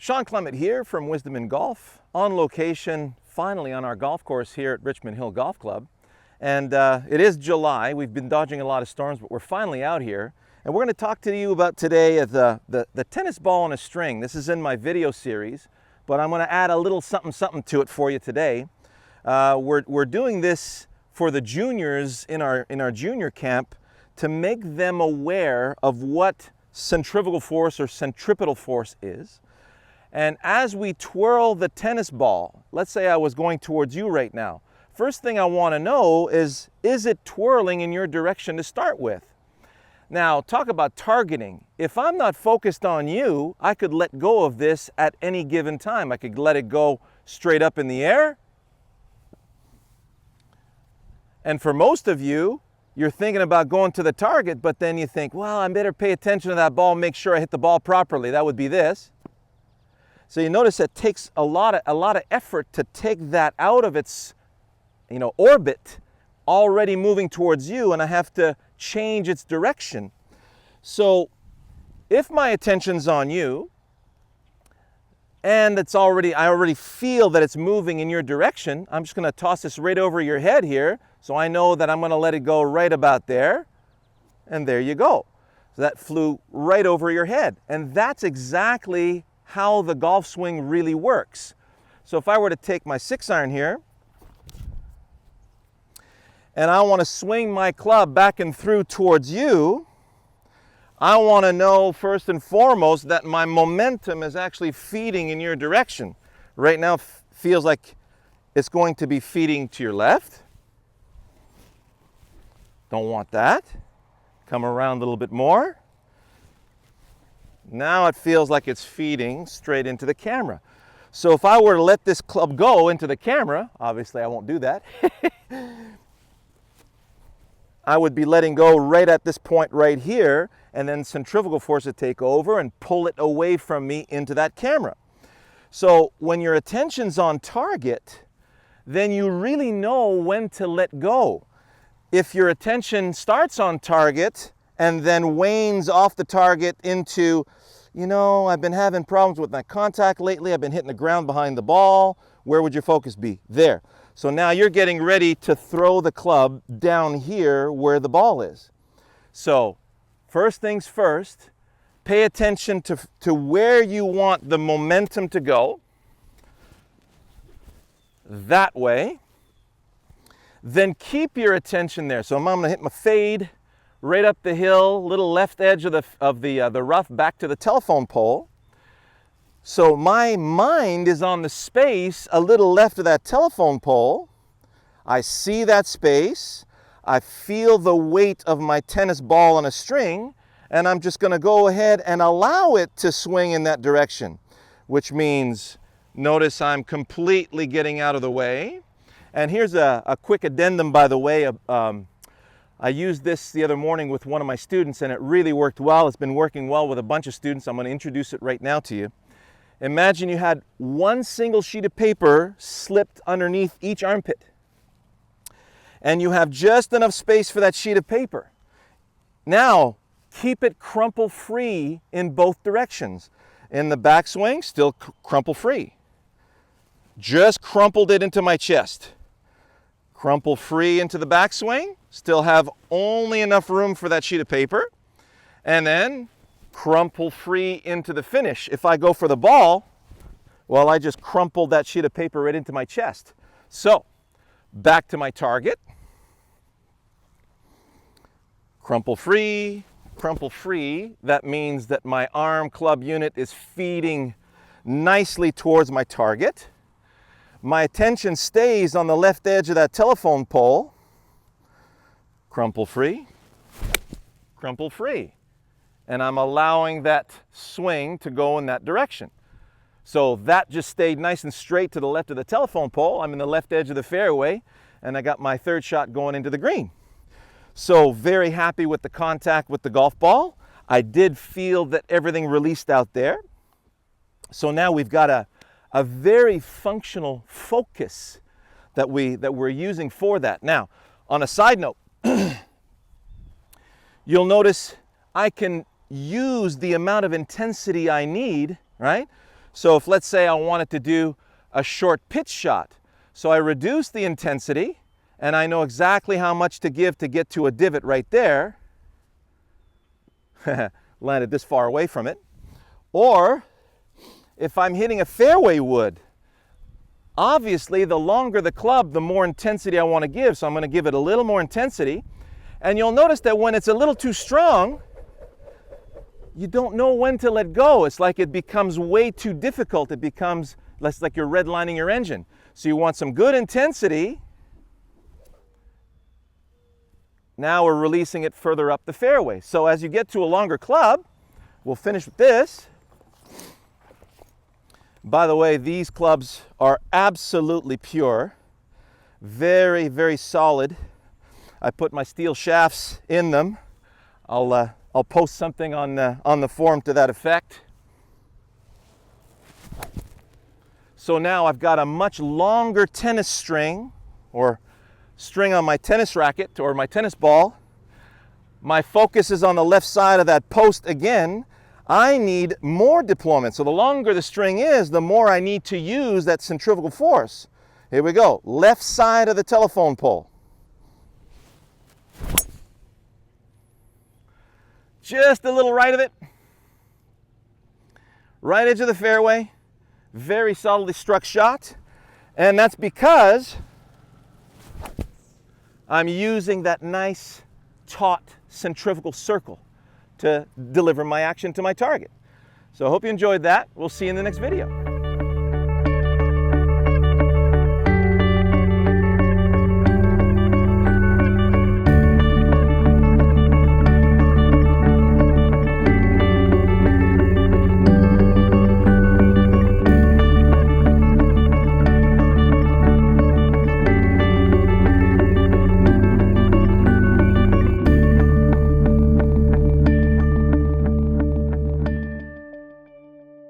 Shawn Clement here from Wisdom in Golf, on location finally on our golf course here at Richmond Hill Golf Club. And it is July. We've been dodging a lot of storms, but we're finally out here. And we're going to talk to you about today the tennis ball on a string. This is in my video series, but I'm going to add a little something to it for you today. We're doing this for the juniors in our junior camp to make them aware of what centrifugal force or centripetal force is. And as we twirl the tennis ball, let's say I was going towards you right now. First thing I want to know is it twirling in your direction to start with? Now, talk about targeting. If I'm not focused on you, I could let go of this at any given time. I could let it go straight up in the air. And for most of you, you're thinking about going to the target, but then you think, well, I better pay attention to that ball, make sure I hit the ball properly. That would be this. So you notice it takes a lot of effort to take that out of its, orbit, already moving towards you, and I have to change its direction. So if my attention's on you, and I already feel that it's moving in your direction, I'm just going to toss this right over your head here, so I know that I'm going to let it go right about there, and there you go. So that flew right over your head, and that's exactly how the golf swing really works. So if I were to take my 6-iron here, and I want to swing my club back and through towards you, I want to know first and foremost that my momentum is actually feeding in your direction. Right now feels like it's going to be feeding to your left. Don't want that. Come around a little bit more. Now it feels like it's feeding straight into the camera. So if I were to let this club go into the camera, obviously I won't do that, I would be letting go right at this point right here, and then centrifugal force would take over and pull it away from me into that camera. So when your attention's on target, then you really know when to let go. If your attention starts on target and then wanes off the target into, I've been having problems with my contact lately, I've been hitting the ground behind the ball, where would your focus be? There. So now you're getting ready to throw the club down here where the ball is. So first things first, pay attention to where you want the momentum to go. That way. Then keep your attention there. So I'm going to hit my fade right up the hill, little left edge of the rough back to the telephone pole. So my mind is on the space a little left of that telephone pole. I see that space. I feel the weight of my tennis ball on a string, and I'm just going to go ahead and allow it to swing in that direction, which means notice I'm completely getting out of the way. And here's a quick addendum, by the way. I used this the other morning with one of my students, and it really worked well. It's been working well with a bunch of students. I'm going to introduce it right now to you. Imagine you had one single sheet of paper slipped underneath each armpit. And you have just enough space for that sheet of paper. Now, keep it crumple free in both directions. In the backswing, still crumple free. Just crumpled it into my chest. Crumple free into the backswing. Still have only enough room for that sheet of paper. And then crumple free into the finish. If I go for the ball, well, I just crumpled that sheet of paper right into my chest. So, back to my target. Crumple free, crumple free. That means that my arm club unit is feeding nicely towards my target. My attention stays on the left edge of that telephone pole. Crumple free, crumple free. And I'm allowing that swing to go in that direction. So that just stayed nice and straight to the left of the telephone pole. I'm in the left edge of the fairway, and I got my third shot going into the green. So very happy with the contact with the golf ball. I did feel that everything released out there. So now we've got a very functional focus that we're using for that. Now, on a side note, you'll notice I can use the amount of intensity I need, right? So if, let's say, I wanted to do a short pitch shot, so I reduce the intensity, and I know exactly how much to give to get to a divot right there. Landed this far away from it. Or if I'm hitting a fairway wood, obviously the longer the club, the more intensity I want to give. So I'm going to give it a little more intensity. And you'll notice that when it's a little too strong, you don't know when to let go. It's like it becomes way too difficult. It becomes less like you're redlining your engine. So you want some good intensity. Now we're releasing it further up the fairway. So as you get to a longer club, we'll finish with this. By the way, these clubs are absolutely pure. Very, very solid. I put my steel shafts in them. I'll post something on the forum to that effect. So now I've got a much longer tennis string, or string on my tennis racket or my tennis ball. My focus is on the left side of that post again. I need more deployment. So the longer the string is, the more I need to use that centrifugal force. Here we go. Left side of the telephone pole. Just a little right of it. Right edge of the fairway. Very solidly struck shot. And that's because I'm using that nice taut centrifugal circle to deliver my action to my target. So I hope you enjoyed that. We'll see you in the next video.